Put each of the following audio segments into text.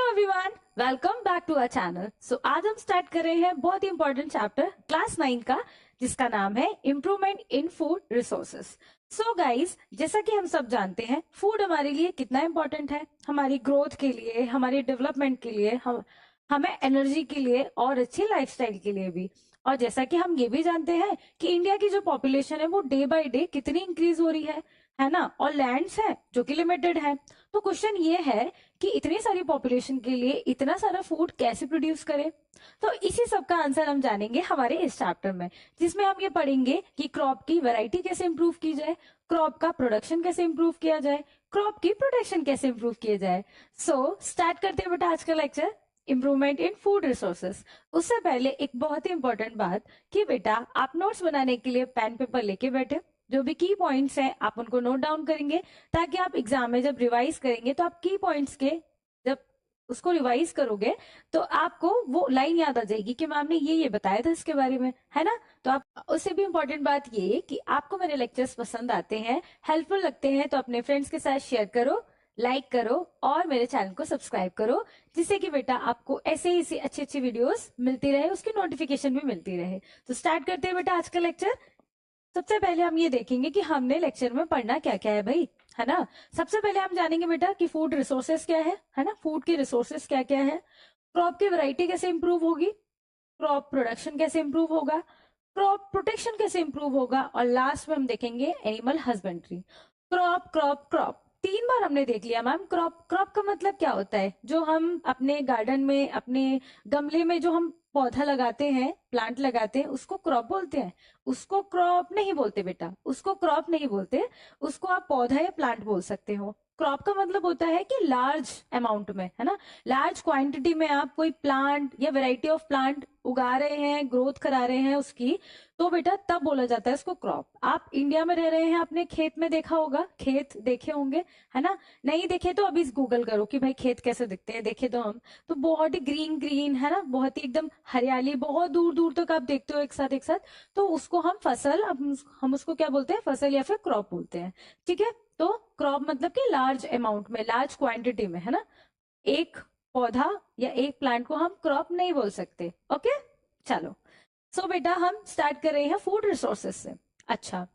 Everyone, welcome back to our channel. आज हम start कर रहे हैं बहुत ही इंपॉर्टेंट चैप्टर क्लास 9 का, जिसका नाम है improvement in food resources. Guys, जैसा कि हम सब जानते हैं, फूड हमारे लिए कितना इंपॉर्टेंट है, हमारी ग्रोथ के लिए, हमारी डेवलपमेंट के लिए, हमें एनर्जी के लिए और अच्छी लाइफस्टाइल के लिए भी। और जैसा कि हम ये भी जानते हैं कि इंडिया की जो पॉपुलेशन है वो डे बाय डे कितनी इंक्रीज हो रही है ना, और लैंड्स है जो कि लिमिटेड है। तो क्वेश्चन ये है कि इतनी सारी पॉपुलेशन के लिए इतना सारा फूड कैसे प्रोड्यूस करें। तो इसी सब का आंसर हम जानेंगे हमारे इस चैप्टर में, जिसमें हम ये पढ़ेंगे कि क्रॉप की वैरायटी कैसे इंप्रूव की जाए, क्रॉप का प्रोडक्शन कैसे इंप्रूव किया जाए, क्रॉप की प्रोटेक्शन कैसे इंप्रूव किया जाए। स्टार्ट करते हैं बेटा आज का lecture, improvement in food resources. उससे पहले एक बहुत ही इंपॉर्टेंट बात कि बेटा आप नोट्स बनाने के लिए पेन पेपर लेके बैठे, जो भी की पॉइंट्स हैं आप उनको नोट डाउन करेंगे, ताकि आप एग्जाम में जब रिवाइज करेंगे तो आप की पॉइंट्स के जब उसको रिवाइज करोगे तो आपको वो लाइन याद आ जाएगी कि मैम ने ये बताया था इसके बारे में, है ना। तो आप उससे भी इम्पोर्टेंट बात ये कि आपको मेरे लेक्चर्स पसंद आते हैं, हेल्पफुल लगते हैं, तो अपने फ्रेंड्स के साथ शेयर करो, लाइक करो और मेरे चैनल को सब्सक्राइब करो, जिससे कि बेटा आपको ऐसे ही अच्छी अच्छी वीडियोस मिलती रहे, उसकी नोटिफिकेशन भी मिलती रहे। तो स्टार्ट करते हैं बेटा आज का लेक्चर। सबसे पहले हम ये देखेंगे कि हमने लेक्चर में पढ़ना क्या क्या है भाई, है ना। सबसे पहले हम जानेंगे बेटा कि फूड रिसोर्सेस क्या है ना, फूड के रिसोर्सेस क्या क्या है, क्रॉप की वैरायटी कैसे इंप्रूव होगी, क्रॉप प्रोडक्शन कैसे इंप्रूव होगा, क्रॉप प्रोटेक्शन कैसे इंप्रूव होगा, और लास्ट में हम देखेंगे animal husbandry. Crop crop crop 3 बार हमने देख लिया मैम। क्रॉप क्रॉप का मतलब क्या होता है, जो हम अपने गार्डन में, अपने गमले में जो हम पौधा लगाते हैं, प्लांट लगाते हैं, उसको क्रॉप बोलते हैं। उसको क्रॉप नहीं बोलते बेटा, उसको क्रॉप नहीं बोलते, उसको आप पौधा या प्लांट बोल सकते हो। क्रॉप का मतलब होता है कि लार्ज अमाउंट में, है ना, लार्ज क्वांटिटी में आप कोई प्लांट या वैरायटी ऑफ प्लांट उगा रहे हैं, ग्रोथ करा रहे हैं उसकी, तो बेटा तब बोला जाता है इसको क्रॉप। आप इंडिया में रह रहे हैं, आपने खेत में देखा होगा, खेत देखे होंगे, है ना। नहीं देखे तो अभी गूगल करो कि भाई खेत कैसे दिखते हैं। देखे तो हम तो बहुत ही ग्रीन ग्रीन, है ना, बहुत ही एकदम हरियाली, बहुत दूर दूर तक आप देखते हो एक साथ। तो उसको हम फसल, हम उसको क्या बोलते हैं, फसल या फिर क्रॉप बोलते हैं। ठीक है, तो क्रॉप मतलब कि लार्ज अमाउंट में, लार्ज क्वांटिटी में, है ना। एक पौधा या एक प्लांट को हम क्रॉप नहीं बोल सकते। ओके, चलो। बेटा हम स्टार्ट कर रहे हैं फूड रिसोर्सेस से। अच्छा,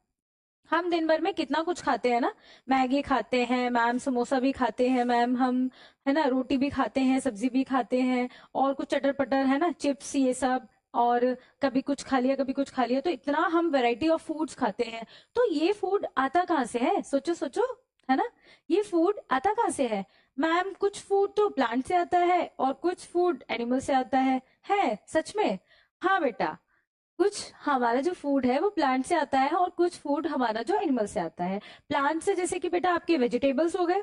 हम दिन भर में कितना कुछ खाते हैं ना, मैगी खाते हैं मैम, समोसा भी खाते हैं मैम हम, है ना, रोटी भी खाते हैं, सब्जी भी खाते हैं, और कुछ चटर पटर, है ना, चिप्स ये सब, और कभी कुछ खा लिया कभी कुछ खा लिया, तो इतना हम वैरायटी ऑफ फूड्स खाते हैं। तो ये फूड आता कहाँ से है, सोचो सोचो, है ना। ये फूड आता कहाँ से है मैम? कुछ फूड तो प्लांट से आता है और कुछ फूड एनिमल से आता है सच में? हाँ बेटा, कुछ हमारा जो फूड है वो प्लांट से आता है और कुछ फूड हमारा जो एनिमल से आता है। प्लांट से जैसे कि बेटा आपके वेजिटेबल्स हो गए,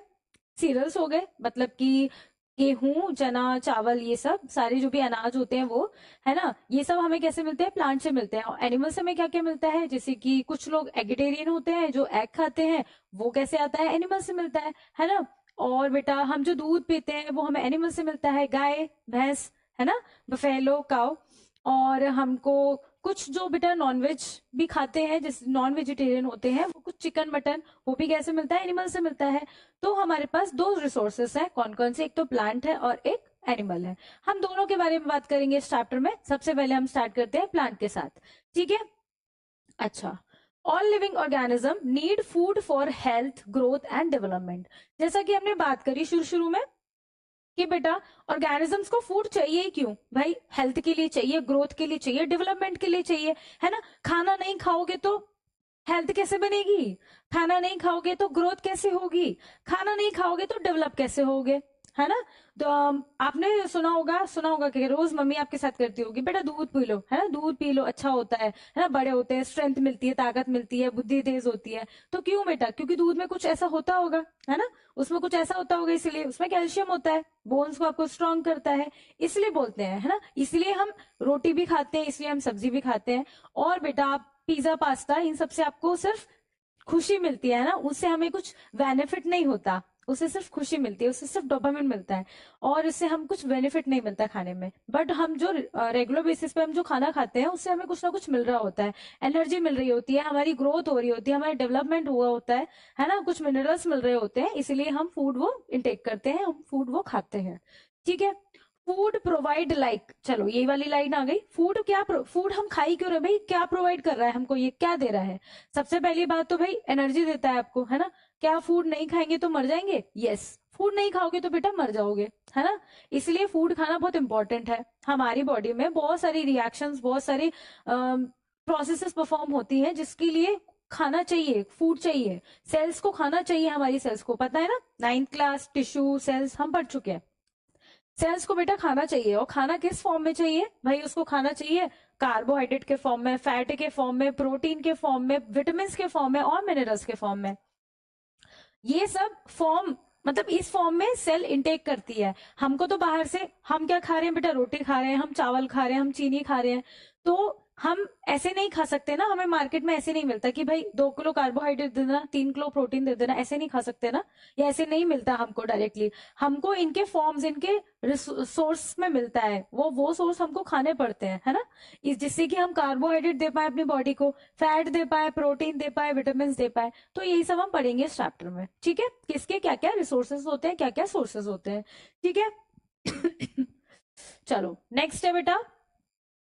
सीरियल्स हो गए, मतलब कि गेहूं, चना, चावल, ये सब सारे जो भी अनाज होते हैं वो, है ना, ये सब हमें कैसे मिलते हैं? प्लांट से मिलते हैं। और एनिमल से हमें क्या क्या मिलता है? जैसे कि कुछ लोग एगिटेरियन होते हैं जो एग खाते हैं, वो कैसे आता है? एनिमल से मिलता है ना। और बेटा हम जो दूध पीते हैं वो हमें एनिमल से मिलता है, गाय, भैंस, है ना, बफेलो, काउ। और हमको कुछ जो बेटा नॉनवेज भी खाते हैं, जैसे नॉन वेजिटेरियन होते हैं, वो कुछ चिकन मटन, वो भी कैसे मिलता है? एनिमल से मिलता है। तो हमारे पास 2 रिसोर्सेस है, कौन कौन से? एक तो प्लांट है और एक एनिमल है। हम दोनों के बारे में बात करेंगे इस चैप्टर में। सबसे पहले हम स्टार्ट करते हैं प्लांट के साथ, ठीक है। अच्छा, all living organism need food for health, growth and development. जैसा कि हमने बात करी शुरू शुरू में कि बेटा ऑर्गेनिजम्स को फूड चाहिए ही क्यों भाई? हेल्थ के लिए चाहिए, ग्रोथ के लिए चाहिए, डेवलपमेंट के लिए चाहिए, है ना। खाना नहीं खाओगे तो हेल्थ कैसे बनेगी? खाना नहीं खाओगे तो ग्रोथ कैसे होगी? खाना नहीं खाओगे तो डेवलप कैसे होगे, है ना। तो आपने सुना होगा कि रोज मम्मी आपके साथ करती होगी, बेटा दूध पी लो, है ना, दूध पी लो, अच्छा होता है ना, बड़े होते हैं, स्ट्रेंथ मिलती है, ताकत मिलती है, बुद्धि तेज होती है। तो क्यों बेटा? क्योंकि दूध में कुछ ऐसा होता होगा, है ना, उसमें कुछ ऐसा होता होगा, इसलिए उसमें कैल्शियम होता है, बोन्स को आपको स्ट्रांग करता है, इसलिए बोलते हैं, है ना। इसलिए हम रोटी भी खाते हैं, इसलिए हम सब्जी भी खाते हैं। और बेटा आप पिज्जा, पास्ता, इन सबसे आपको सिर्फ खुशी मिलती है ना, उससे हमें कुछ बेनिफिट नहीं होता, उससे सिर्फ खुशी मिलती है, उससे सिर्फ डोपामिन मिलता है, और इससे हम कुछ बेनिफिट नहीं मिलता खाने में। बट हम जो रेगुलर बेसिस पे हम जो खाना खाते हैं उससे हमें कुछ ना कुछ मिल रहा होता है, एनर्जी मिल रही होती है, हमारी ग्रोथ हो रही होती है, हमारा डेवलपमेंट हुआ होता है ना, कुछ मिनरल्स मिल रहे होते हैं, इसलिए हम फूड वो इंटेक करते हैं, हम फूड वो खाते हैं। ठीक है। फूड प्रोवाइड लाइक, चलो ये वाली लाइन आ गई। फूड क्या फूड हम खाई क्यों रहे भाई, क्या प्रोवाइड कर रहा है हमको, ये क्या दे रहा है। सबसे पहली बात तो भाई एनर्जी देता है आपको, है ना। क्या फूड नहीं खाएंगे तो मर जाएंगे, यस। फूड नहीं खाओगे तो बेटा मर जाओगे, है ना। इसलिए फूड खाना बहुत इंपॉर्टेंट है। हमारी बॉडी में बहुत सारी रिएक्शंस, बहुत सारी प्रोसेसेस परफॉर्म होती हैं, जिसके लिए खाना चाहिए, फूड चाहिए। सेल्स को खाना चाहिए, हमारी सेल्स को पता है ना, 9th क्लास टिश्यू सेल्स हम पढ़ चुके हैं। सेल्स को बेटा खाना चाहिए, और खाना किस फॉर्म में चाहिए भाई, उसको खाना चाहिए कार्बोहाइड्रेट के फॉर्म में, फैट के फॉर्म में, प्रोटीन के फॉर्म में, विटामिन के फॉर्म में और मिनरल्स के फॉर्म में। ये सब फॉर्म, मतलब इस फॉर्म में सेल इंटेक करती है। हमको तो बाहर से हम क्या खा रहे हैं बेटा, रोटी खा रहे हैं, हम चावल खा रहे हैं, हम चीनी खा रहे हैं। तो हम ऐसे नहीं खा सकते ना, हमें मार्केट में ऐसे नहीं मिलता कि भाई 2 किलो कार्बोहाइड्रेट दे देना, 3 किलो प्रोटीन दे देना, ऐसे नहीं खा सकते ना। या ऐसे नहीं मिलता हमको डायरेक्टली। हमको इनके फॉर्म्स, इनके सोर्स में मिलता है, वो सोर्स हमको खाने पड़ते हैं, है ना। जिससे कि हम कार्बोहाइड्रेट दे पाए अपनी बॉडी को, फैट दे पाए, प्रोटीन दे पाए, विटामिन दे पाए। तो यही सब हम पढ़ेंगे इस चैप्टर में, ठीक है। किसके क्या क्या रिसोर्सेज होते हैं, क्या क्या सोर्सेज होते हैं, ठीक है। चलो नेक्स्ट है बेटा,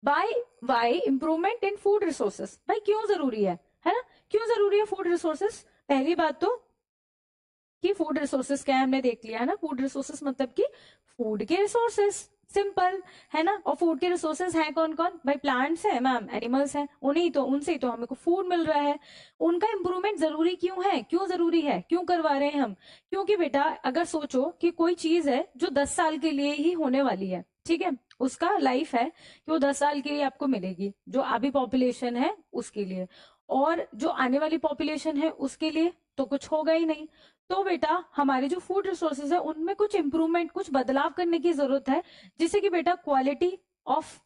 by improvement in food resources. भाई क्यों जरूरी है ना, क्यों जरूरी है फूड रिसोर्सेस। पहली बात तो कि फूड रिसोर्सेस क्या है हमने देख लिया, है ना। फूड रिसोर्सेस मतलब कि फूड के रिसोर्सेस, सिंपल, है ना। और फूड के रिसोर्सेस हैं कौन कौन भाई, प्लांट्स हैं मैम, एनिमल्स हैं, उनसे ही तो हमें को फूड मिल रहा है। उनका इंप्रूवमेंट जरूरी क्यों है, क्यों जरूरी है, क्यों करवा रहे हैं हम। क्योंकि बेटा अगर सोचो कि कोई चीज है जो 10 साल के लिए ही होने वाली है, ठीक है, उसका लाइफ है कि वो 10 साल के लिए आपको मिलेगी, जो अभी पॉपुलेशन है उसके लिए, और जो आने वाली पॉपुलेशन है उसके लिए तो कुछ होगा ही नहीं। तो बेटा हमारे जो फूड रिसोर्सेज है उनमें कुछ इंप्रूवमेंट, कुछ बदलाव करने की जरूरत है, जिससे कि बेटा क्वालिटी ऑफ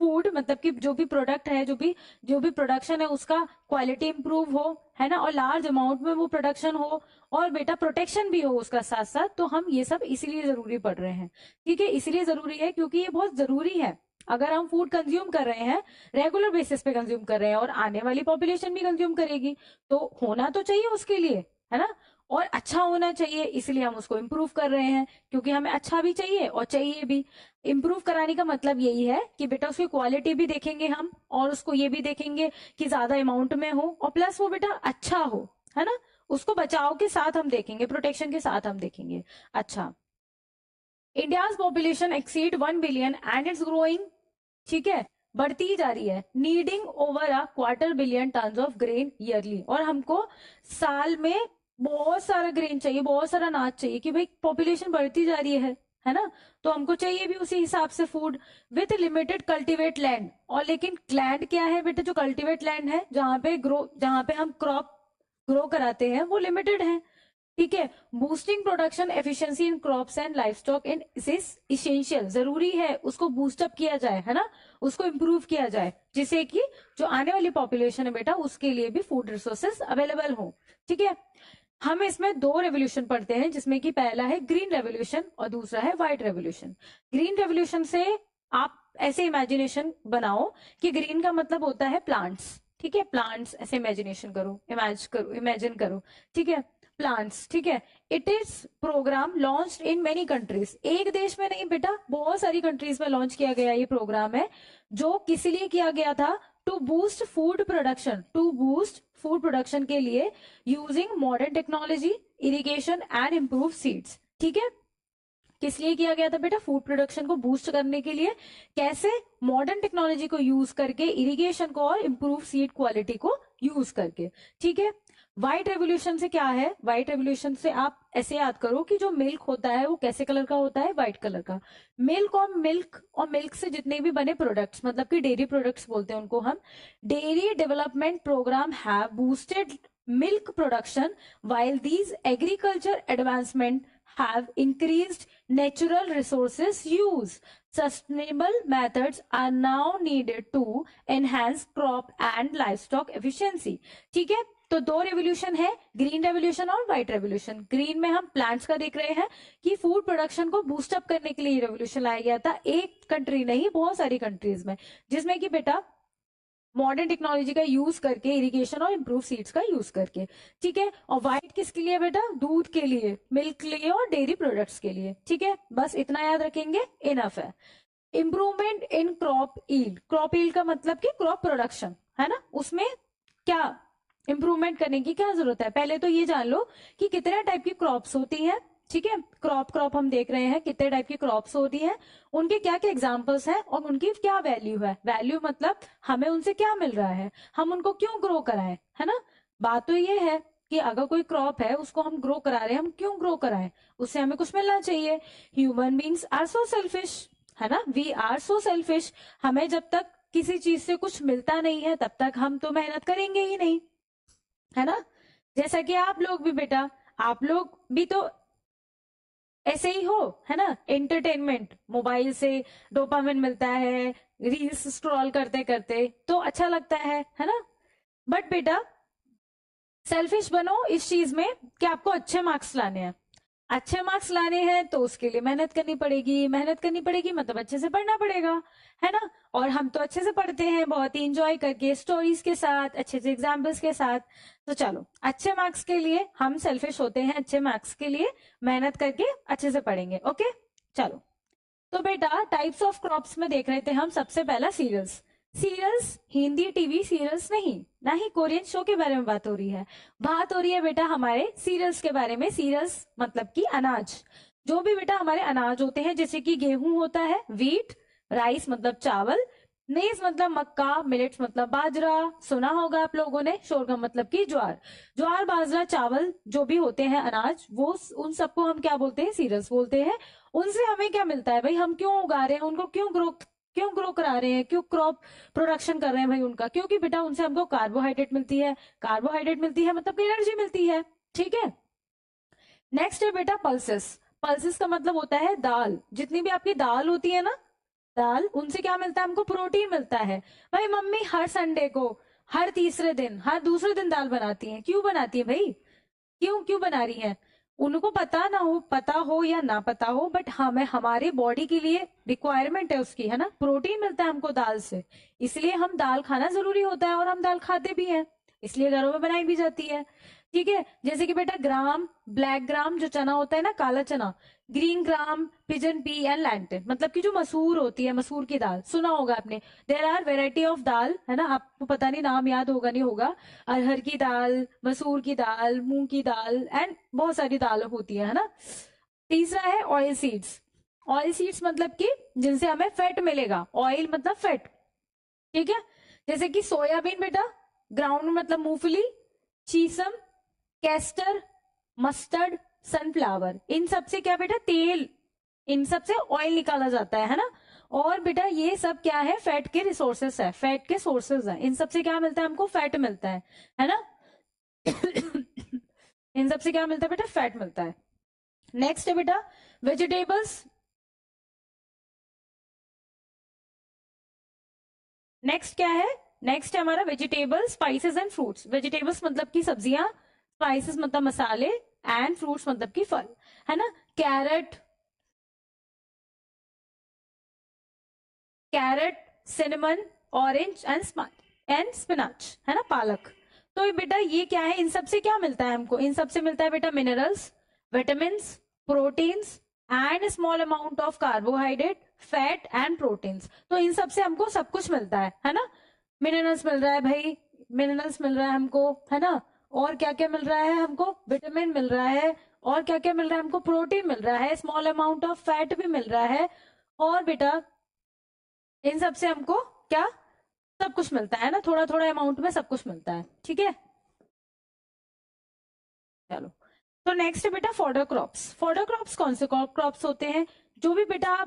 फूड, मतलब कि जो भी प्रोडक्ट है, जो भी प्रोडक्शन है उसका क्वालिटी इंप्रूव हो, है ना, और लार्ज अमाउंट में वो प्रोडक्शन हो, और बेटा प्रोटेक्शन भी हो उसका साथ साथ। तो हम ये सब इसीलिए जरूरी पढ़ रहे हैं, ठीक है। इसलिए जरूरी है क्योंकि ये बहुत जरूरी है। अगर हम फूड कंज्यूम कर रहे हैं, रेगुलर बेसिस पे कंज्यूम कर रहे हैं, और आने वाली पॉपुलेशन भी कंज्यूम करेगी, तो होना तो चाहिए उसके लिए, है ना। और अच्छा होना चाहिए, इसलिए हम उसको इम्प्रूव कर रहे हैं, क्योंकि हमें अच्छा भी चाहिए और चाहिए भी। इम्प्रूव कराने का मतलब यही है कि बेटा उसकी क्वालिटी भी देखेंगे हम, और उसको ये भी देखेंगे कि ज्यादा अमाउंट में हो, और प्लस वो बेटा अच्छा हो, है ना। उसको बचाव के साथ हम देखेंगे, प्रोटेक्शन के साथ हम देखेंगे। अच्छा, India's population exceed 1 billion and it's growing, ठीक है, बढ़ती जा रही है, needing over a quarter billion tons of grain yearly. और हमको साल में बहुत सारा ग्रेन चाहिए, बहुत सारा अनाज चाहिए, कि भाई पॉपुलेशन बढ़ती जा रही है ना। तो हमको चाहिए भी उसी हिसाब से food, with limited cultivate land. और लेकिन लैंड क्या है बेटा, जो कल्टीवेट लैंड है, जहां पे हम क्रॉप ग्रो कराते हैं, वो लिमिटेड है, ठीक है। Boosting production efficiency in crops and life stock in essential, जरूरी है उसको बूस्टअप किया जाए, है ना, उसको इम्प्रूव किया जाए, जिससे कि जो आने वाली पॉपुलेशन है बेटा उसके लिए भी फूड रिसोर्सेस अवेलेबल हो, ठीक है। हम इसमें 2 रेवोल्यूशन पढ़ते हैं, जिसमें कि पहला है ग्रीन रेवोल्यूशन और दूसरा है व्हाइट रेवोल्यूशन। ग्रीन रेवोल्यूशन से आप ऐसे इमेजिनेशन बनाओ कि ग्रीन का मतलब होता है प्लांट्स, ठीक है, प्लांट्स, ऐसे इमेजिनेशन करो, इमेजिन करो, ठीक है, प्लांट्स, ठीक है। It is programme launch in many countries, एक देश में नहीं बेटा, बहुत सारी कंट्रीज में लॉन्च किया गया ये प्रोग्राम है, जो किस लिए किया गया था, to boost food production, to boost food production के लिए, using modern technology, irrigation and improve seeds, ठीक है। किस लिए किया गया था बेटा, फूड प्रोडक्शन को बूस्ट करने के लिए, कैसे, मॉडर्न टेक्नोलॉजी को यूज करके, इरिगेशन को और इम्प्रूव सीड क्वालिटी को यूज करके, ठीक है। व्हाइट रेवोल्यूशन से क्या है, व्हाइट रेवोल्यूशन से आप ऐसे याद करो कि जो मिल्क होता है वो कैसे कलर का होता है, व्हाइट कलर का। मिल्क से जितने भी बने प्रोडक्ट्स, मतलब कि डेयरी प्रोडक्ट्स बोलते हैं उनको हम। Dairy development programme have boosted milk production, while these agriculture advancement have increased natural resources use. Sustainable methods are now needed to enhance crop and livestock efficiency. ठीक है, तो 2 रेवोल्यूशन है, ग्रीन रेवोल्यूशन और white revolution. Green में हम plants का देख रहे हैं कि फूड प्रोडक्शन को बूस्टअप करने के लिए रेवोल्यूशन लाया गया था, एक कंट्री नहीं बहुत सारी कंट्रीज में, जिसमें कि बेटा मॉडर्न टेक्नोलॉजी का यूज करके, इरिगेशन और इम्प्रूव सीड्स का यूज करके, ठीक है। और व्हाइट किसके लिए बेटा? दूध के लिए, मिल्क के लिए और डेयरी प्रोडक्ट्स के लिए, ठीक है। बस इतना याद रखेंगे, इनफ है। Improvement in crop yield, crop yield का मतलब कि क्रॉप प्रोडक्शन, है ना, उसमें क्या इंप्रूवमेंट करने की क्या जरूरत है? पहले तो ये जान लो कि कितने टाइप की क्रॉप्स होती हैं, ठीक है। क्रॉप हम देख रहे हैं कितने टाइप की क्रॉप्स होती हैं, उनके क्या क्या एग्जांपल्स हैं और उनकी क्या वैल्यू है। वैल्यू मतलब हमें उनसे क्या मिल रहा है, हम उनको क्यों ग्रो कराएं, है ना। बात तो ये है कि अगर कोई क्रॉप है उसको हम ग्रो करा रहे हैं, हम क्यों ग्रो कराएं, उससे हमें कुछ मिलना चाहिए। Human beings are so selfish, है ना, वी आर सो सेल्फिश। हमें जब तक किसी चीज से कुछ मिलता नहीं है तब तक हम तो मेहनत करेंगे ही नहीं, है ना। जैसा कि आप लोग भी बेटा, आप लोग भी तो ऐसे ही हो, है ना। एंटरटेनमेंट, मोबाइल से डोपामिन मिलता है, रील्स स्क्रॉल करते करते तो अच्छा लगता है ना। बट बेटा सेल्फिश बनो इस चीज में कि आपको अच्छे मार्क्स लाने हैं। अच्छे मार्क्स लाने हैं तो उसके लिए मेहनत करनी पड़ेगी, मेहनत करनी पड़ेगी मतलब अच्छे से पढ़ना पड़ेगा, है ना। और हम तो अच्छे से पढ़ते हैं, बहुत ही इंजॉय करके, स्टोरीज के साथ, अच्छे से एग्जाम्पल्स के साथ। तो चलो, अच्छे मार्क्स के लिए हम सेल्फिश होते हैं, अच्छे मार्क्स के लिए मेहनत करके अच्छे से पढ़ेंगे, ओके। चलो, तो बेटा टाइप्स ऑफ क्रॉप्स में देख रहे थे हम, सबसे पहला serials. Serials Hindi TV serials नहीं, ना ही कोरियन शो के बारे में बात हो रही है, बात हो रही है बेटा हमारे सीरियल्स के बारे में। सीरियल्स मतलब कि अनाज, जो भी बेटा हमारे अनाज होते हैं, जैसे कि गेहूं होता है, व्हीट, राइस मतलब चावल, मेज मतलब मक्का, मिलेट्स मतलब बाजरा, सुना होगा आप लोगों ने, शोरगम मतलब कि ज्वार। ज्वार बाजरा चावल जो भी होते हैं अनाज, वो उन सबको हम क्या बोलते हैं? सीरियल्स बोलते हैं। उनसे हमें क्या मिलता है भाई, हम क्यों उगा रहे हैं उनको, क्यों ग्रो करा रहे हैं, क्यों क्रॉप प्रोडक्शन कर रहे हैं भाई उनका? क्योंकि बेटा उनसे हमको कार्बोहाइड्रेट मिलती है, कार्बोहाइड्रेट मिलती है मतलब एनर्जी मिलती है, ठीक है। नेक्स्ट है बेटा पल्सेस। पल्सेस का मतलब होता है दाल, जितनी भी आपकी दाल होती है ना, दाल, उनसे क्या मिलता है हमको? प्रोटीन मिलता है। भाई मम्मी हर संडे को, हर तीसरे दिन, हर दूसरे दिन दाल बनाती है, क्यों बनाती है भाई? क्यों क्यों बना रही है? उनको पता हो या ना पता हो, बट हमें हमारे बॉडी के लिए रिक्वायरमेंट है उसकी, है ना। प्रोटीन मिलता है हमको दाल से, इसलिए हम दाल खाना जरूरी होता है और हम दाल खाते भी हैं, इसलिए घरों में बनाई भी जाती है, ठीक है। जैसे कि बेटा ग्राम, ब्लैक ग्राम जो चना होता है ना, काला चना, green gram, pigeon P and lentil मतलब कि जो मसूर होती है, मसूर की दाल, सुना होगा आपने। देर आर वेराइटी ऑफ दाल, है ना, आपको पता नहीं नाम याद होगा नहीं होगा। अरहर की दाल, मसूर की दाल, मूंग की दाल एंड बहुत सारी दाल होती है ना। तीसरा है ऑयल सीड्स। ऑयल सीड्स मतलब कि जिनसे हमें फैट मिलेगा, ऑयल मतलब फैट, ठीक है। जैसे कि सोयाबीन बेटा, ग्राउंड मतलब मूंगफली, चीसम, कैस्टर, मस्टर्ड, सनफ्लावर, इन सब से क्या बेटा? तेल, इन सब से ऑयल निकाला जाता है ना। और बेटा ये सब क्या है? फैट के रिसोर्सेस है, फैट के सोर्सेज है, इन सब से क्या मिलता है हमको? फैट मिलता है ना। इन सब से क्या मिलता है बेटा? फैट मिलता है। नेक्स्ट है बेटा वेजिटेबल्स। नेक्स्ट क्या है? नेक्स्ट है हमारा vegetables, spices and fruits. Vegetables मतलब की सब्जियां, स्पाइसेस मतलब मसाले, एंड फ्रूट्स मतलब की फल, है ना। Carrot, carrot, cinnamon, orange and spinach, है ना, पालक। तो बेटा ये क्या है? इन सब से क्या मिलता है हमको? इन सब से मिलता है बेटा minerals, vitamins, proteins and small amount of carbohydrate, fat and proteins. तो इन सब से हमको सब कुछ मिलता है ना। मिनरल्स मिल रहा है भाई, मिनरल्स मिल रहा है हमको, है ना। और क्या क्या मिल रहा है हमको? विटामिन मिल रहा है, और क्या क्या मिल रहा है हमको? प्रोटीन मिल रहा है, स्मॉल अमाउंट ऑफ फैट भी मिल रहा है, और बेटा इन सब से हमको क्या? सब कुछ मिलता है ना, थोड़ा थोड़ा अमाउंट में सब कुछ मिलता है, ठीक है। चलो, तो नेक्स्ट है बेटा फॉडर क्रॉप्स। फॉडर क्रॉप्स कौन से क्रॉप्स होते हैं? जो भी बेटा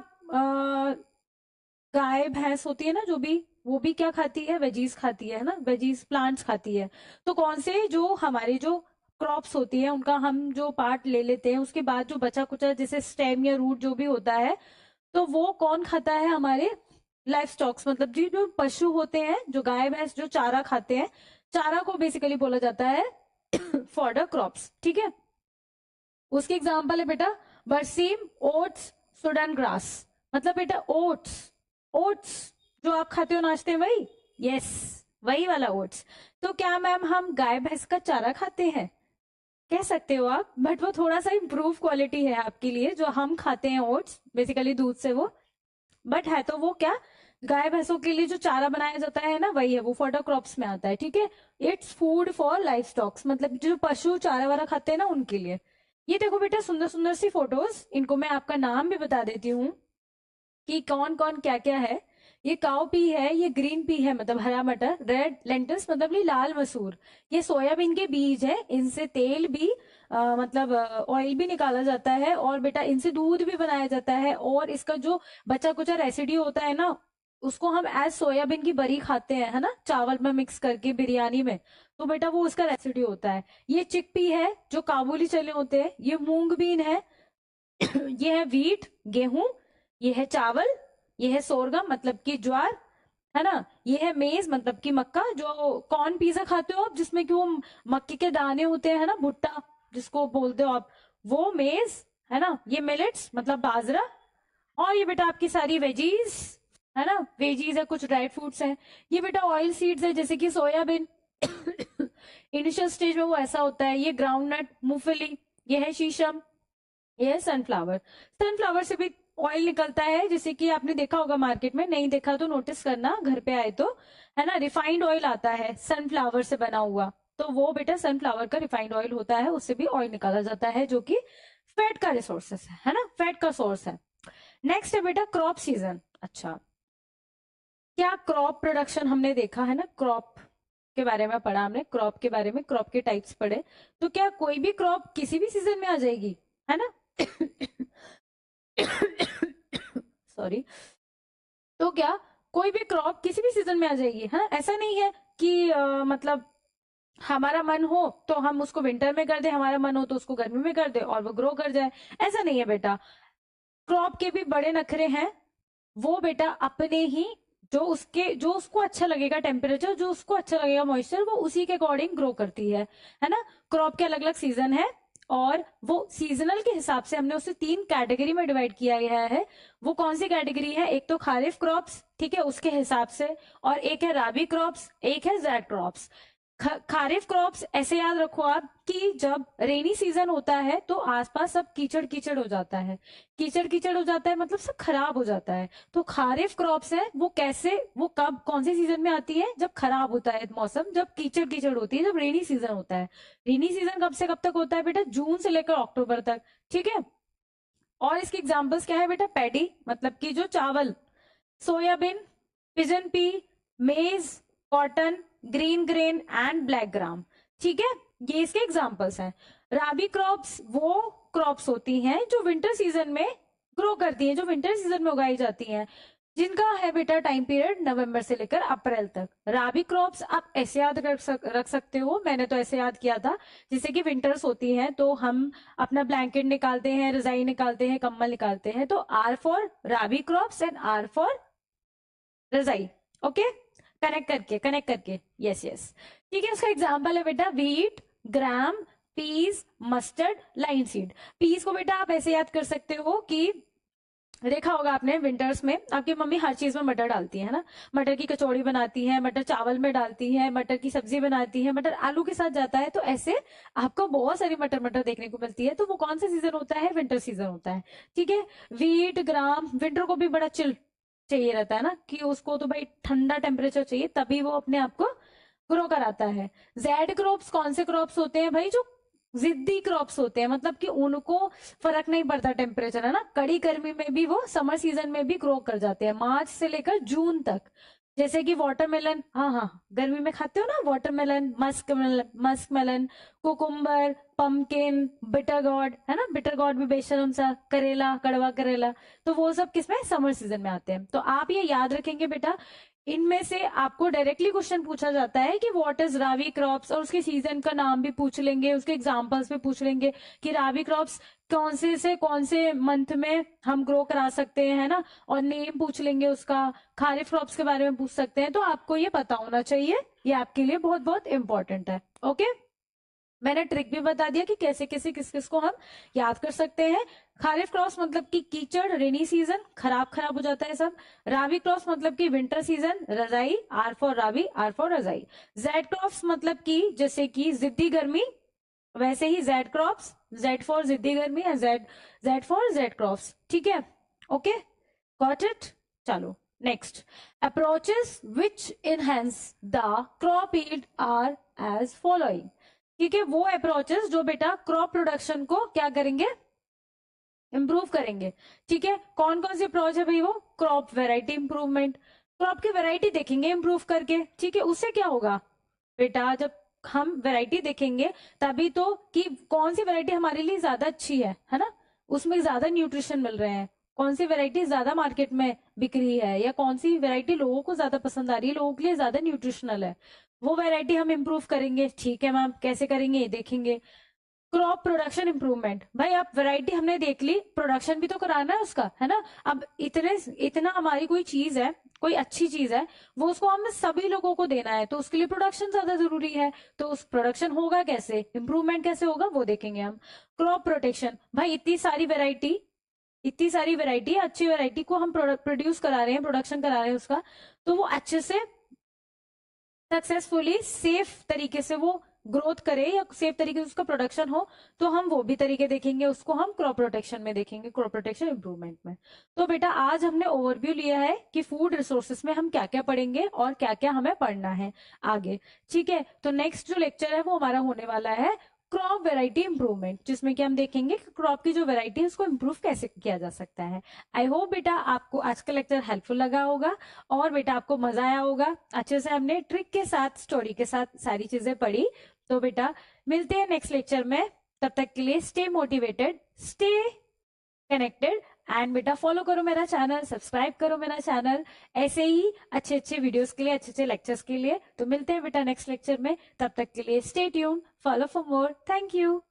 गाय भैंस होती है ना, जो भी, वो भी क्या खाती है? वेजीज खाती है ना, वेजीज प्लांट्स खाती है। तो कौन से जो हमारी जो क्रॉप्स होती है उनका हम जो पार्ट ले लेते हैं, उसके बाद जो बचा कुचा जैसे स्टेम या रूट जो भी होता है, तो वो कौन खाता है? हमारे लाइफ स्टॉक्स, मतलब जी जो पशु होते हैं, जो गाय भैंस जो चारा खाते हैं, चारा को बेसिकली बोला जाता है फॉडर क्रॉप्स, ठीक है। उसके एग्जाम्पल है बेटा बरसीम, ओट्स, सुडन ग्रास। मतलब बेटा ओट्स, ओट्स जो आप खाते हो नाश्ते में भाई, यस, वही वाला ओट्स। तो क्या मैम हम गाय भैंस का चारा खाते हैं? कह सकते हो आप, बट वो थोड़ा सा इम्प्रूव क्वालिटी है आपके लिए, जो हम खाते हैं ओट्स बेसिकली दूध से वो, बट है तो वो क्या, गाय भैंसों के लिए जो चारा बनाया जाता है ना, वही है, वो फॉडर क्रॉप्स में आता है, ठीक है। Its food for life stocks, मतलब जो पशु चारा वारा खाते हैं ना उनके लिए। ये देखो बेटा सुंदर सुंदर सी फोटोज, इनको मैं आपका नाम भी बता देती हूँ कि कौन कौन क्या क्या है। ये काउ पी है, ये ग्रीन पी है मतलब हरा मटर, रेड लेंटिल्स मतलब ये लाल मसूर, ये सोयाबीन के बीज है, इनसे तेल भी मतलब ऑयल भी निकाला जाता है, और बेटा इनसे दूध भी बनाया जाता है, और इसका जो बचा कुचा रेसिड्यू होता है ना, उसको हम एज सोयाबीन की बरी खाते हैं, है ना, चावल में मिक्स करके बिरयानी में, तो बेटा वो उसका रेसिड्यू होता है। ये चिकपी है जो काबुली चने होते हैं, ये मूंग बीन है ये है वीट गेहूं, ये है चावल, ये है सोरगम मतलब कि ज्वार, है ना, ये है मेज मतलब कि मक्का, जो कॉर्न पिज्जा खाते हो आप जिसमें कि वो मक्के के दाने होते हैं, है ना, भुट्टा जिसको बोलते हो आप, वो मेज, है ना, ये मिलेट्स मतलब बाजरा, और ये बेटा आपकी सारी वेजीज, है ना, वेजीज है, कुछ ड्राई फ्रूट्स हैं, ये बेटा ऑयल सीड्स है जैसे कि सोयाबीन इनिशियल स्टेज में वो ऐसा होता है, ये ग्राउंड नट मूंगफली, ये है शीशम, ये है सनफ्लावर। सनफ्लावर से भी ऑयल निकलता है, जैसे कि आपने देखा होगा मार्केट में, नहीं देखा तो नोटिस करना घर पे आए तो, है ना, रिफाइंड ऑयल आता है सनफ्लावर से बना हुआ, तो वो बेटा सनफ्लावर का रिफाइंड ऑयल होता है, उससे भी ऑयल निकाला जाता है, जो कि फैट का रिसोर्सेस है ना, फैट का सोर्स है। नेक्स्ट है बेटा क्रॉप सीजन। अच्छा, क्या क्रॉप प्रोडक्शन हमने देखा है ना, क्रॉप के बारे में पढ़ा हमने, क्रॉप के बारे में, क्रॉप के टाइप्स पढ़े, तो क्या कोई भी क्रॉप किसी भी सीजन में आ जाएगी, है ना सॉरी, तो क्या कोई भी क्रॉप किसी भी सीजन में आ जाएगी, है ना, ऐसा नहीं है कि मतलब हमारा मन हो तो हम उसको विंटर में कर दे, हमारा मन हो तो उसको गर्मी में कर दे और वो ग्रो कर जाए, ऐसा नहीं है बेटा। क्रॉप के भी बड़े नखरे हैं, वो बेटा अपने ही, जो उसको अच्छा लगेगा टेम्परेचर, जो उसको अच्छा लगेगा मॉइस्चर, वो उसी के अकॉर्डिंग ग्रो करती है ना। क्रॉप के अलग अलग सीजन है, और वो सीजनल के हिसाब से हमने उसे 3 कैटेगरी में डिवाइड किया गया है। वो कौन सी कैटेगरी है, एक तो खारिफ क्रॉप्स, ठीक है, उसके हिसाब से, और एक है राबी क्रॉप्स, एक है जैड क्रॉप्स। खारिफ क्रॉप्स ऐसे याद रखो आप कि जब रेनी सीजन होता है तो आसपास सब कीचड़ कीचड़ हो जाता है, कीचड़ कीचड़ हो जाता है मतलब सब खराब हो जाता है, तो खारिफ क्रॉप्स है वो कैसे, वो कब कौन से सीजन में आती है, जब खराब होता है मौसम, जब कीचड़ कीचड़ होती है, जब रेनी सीजन होता है। रेनी सीजन कब से कब तक होता है बेटा, जून से लेकर अक्टूबर तक, ठीक है। और इसकी एग्जाम्पल्स क्या है बेटा, पैडी मतलब कि जो चावल, सोयाबीन, पिजन पी, मेज, cotton, green grain and black gram, ठीक है, ये इसके एग्जांपल्स हैं। राबी क्रॉप्स वो क्रॉप्स होती हैं जो विंटर सीजन में ग्रो करती हैं, जो विंटर सीजन में उगाई जाती हैं, जिनका है बेटा टाइम पीरियड नवंबर से लेकर अप्रैल तक। राबी क्रॉप्स आप ऐसे याद रख सकते हो, मैंने तो ऐसे याद किया था, जैसे कि विंटर्स होती हैं तो हम अपना ब्लैंकेट निकालते हैं, रजाई निकालते हैं, कंबल निकालते हैं, तो R for rabi crops and R for razai. Okay, connect करके, यस यस, ठीक है। उसका एग्जाम्पल है बेटा wheat, gram, peas, mustard, linseed. Peas को बेटा आप ऐसे याद कर सकते हो कि देखा होगा आपने विंटर्स में आपकी मम्मी हर चीज में मटर डालती है ना, मटर की कचौड़ी बनाती है, मटर चावल में डालती है, मटर की सब्जी बनाती है, मटर आलू के साथ जाता है, तो ऐसे आपको बहुत सारी मटर मटर देखने को मिलती है, तो वो कौन सा सीजन होता है, विंटर सीजन होता है, ठीक है। वीट ग्राम, विंटर को भी बड़ा चिल चाहिए रहता है ना, कि उसको तो भाई ठंडा टेम्परेचर चाहिए तभी वो अपने आप को ग्रो कराता है। जेड क्रॉप्स कौन से क्रॉप्स होते हैं भाई, जो जिद्दी क्रॉप्स होते हैं, मतलब कि उनको फर्क नहीं पड़ता टेम्परेचर, है ना, कड़ी गर्मी में भी वो समर सीजन में भी ग्रो कर जाते हैं, मार्च से लेकर जून तक। जैसे कि वाटरमेलन, हाँ हाँ गर्मी में खाते हो ना, watermelon, musk melon, cucumber, pumpkin, bitter gourd, है ना, बिटर गॉड भी बेशरम सा, करेला, कड़वा करेला, तो वो सब किसमें, समर सीजन में आते हैं। तो आप ये याद रखेंगे बेटा, इनमें से आपको डायरेक्टली क्वेश्चन पूछा जाता है कि व्हाट इज रावी क्रॉप्स, और उसके सीजन का नाम भी पूछ लेंगे, उसके एग्जांपल्स भी पूछ लेंगे कि रावी क्रॉप्स कौन से कौन से मंथ में हम ग्रो करा सकते हैं, है ना, और नेम पूछ लेंगे उसका। खारिफ क्रॉप्स के बारे में पूछ सकते हैं, तो आपको ये पता होना चाहिए, ये आपके लिए बहुत बहुत इंपॉर्टेंट है। ओके, मैंने ट्रिक भी बता दिया कि कैसे कैसे किस किस को हम याद कर सकते हैं। खारिफ क्रॉस मतलब कि कीचड़, रेनी सीजन, खराब खराब हो जाता है सब। रावी क्रॉस मतलब कि विंटर सीजन, रजाई, R for Ravi, R for रजाई। जेड क्रॉप्स मतलब कि जैसे कि जिद्दी गर्मी, वैसे ही जेड क्रॉप्स, जेड फॉर जिद्दी गर्मी या जेड फॉर जेड क्रॉप्स। ठीक है, ओके, गॉट इट। चलो next, approaches which enhance the crop yield are as following. ठीक है, वो अप्रोचेस जो बेटा क्रॉप प्रोडक्शन को क्या करेंगे, इंप्रूव करेंगे। ठीक है, कौन कौन सी अप्रोच है भाई, वो क्रॉप वेराइटी इंप्रूवमेंट, क्रॉप की वेराइटी देखेंगे इंप्रूव करके। ठीक है, उससे क्या होगा बेटा, जब हम वैरायटी देखेंगे तभी तो कि कौन सी वैरायटी हमारे लिए ज्यादा अच्छी है ना, उसमें ज्यादा न्यूट्रिशन मिल रहे हैं, कौन सी वैरायटी ज्यादा मार्केट में बिक रही है, या कौन सी वैरायटी लोगों को ज्यादा पसंद आ रही है, लोगों के लिए ज्यादा न्यूट्रिशनल है, वो वैरायटी हम इंप्रूव करेंगे। ठीक है मैम, कैसे करेंगे ये देखेंगे। क्रॉप प्रोडक्शन इंप्रूवमेंट, भाई आप वैरायटी हमने देख ली, प्रोडक्शन भी तो कराना है उसका, है ना। अब इतना हमारी कोई चीज है, कोई अच्छी चीज है, वो उसको हमें सभी लोगों को देना है, तो उसके लिए प्रोडक्शन ज्यादा जरूरी है। तो उस प्रोडक्शन होगा कैसे, इंप्रूवमेंट कैसे होगा, वो देखेंगे हम। क्रॉप प्रोटेक्शन, भाई इतनी सारी वैरायटी, अच्छी वैरायटी को हम प्रोड्यूस करा रहे हैं, प्रोडक्शन करा रहे हैं उसका, तो वो अच्छे से सक्सेसफुली सेफ तरीके से वो ग्रोथ करे या सेफ तरीके से उसका प्रोडक्शन हो, तो हम वो भी तरीके देखेंगे, उसको हम क्रॉप प्रोटेक्शन में देखेंगे, क्रॉप प्रोटेक्शन इंप्रूवमेंट में। तो बेटा आज हमने ओवरव्यू लिया है कि फूड रिसोर्सेस में हम क्या क्या पढ़ेंगे और क्या क्या हमें पढ़ना है आगे। ठीक है, तो नेक्स्ट जो लेक्चर है वो हमारा होने वाला है क्रॉप वेराइटी इंप्रूवमेंट, जिसमें कि हम देखेंगे कि क्रॉप की जो वेराइटी है उसको इंप्रूव कैसे किया जा सकता है। आई होप बेटा आपको आज का लेक्चर हेल्पफुल लगा होगा और बेटा आपको मजा आया होगा, अच्छे से हमने ट्रिक के साथ, स्टोरी के साथ सारी चीजें पढ़ी। तो बेटा मिलते हैं नेक्स्ट लेक्चर में, तब तक के लिए stay motivated, stay connected, and बेटा फॉलो करो मेरा चैनल, सब्सक्राइब करो मेरा चैनल, ऐसे ही अच्छे अच्छे वीडियोस के लिए, अच्छे अच्छे लेक्चर्स के लिए। तो मिलते हैं बेटा नेक्स्ट लेक्चर में, तब तक के लिए stay tune, follow for more, thank you.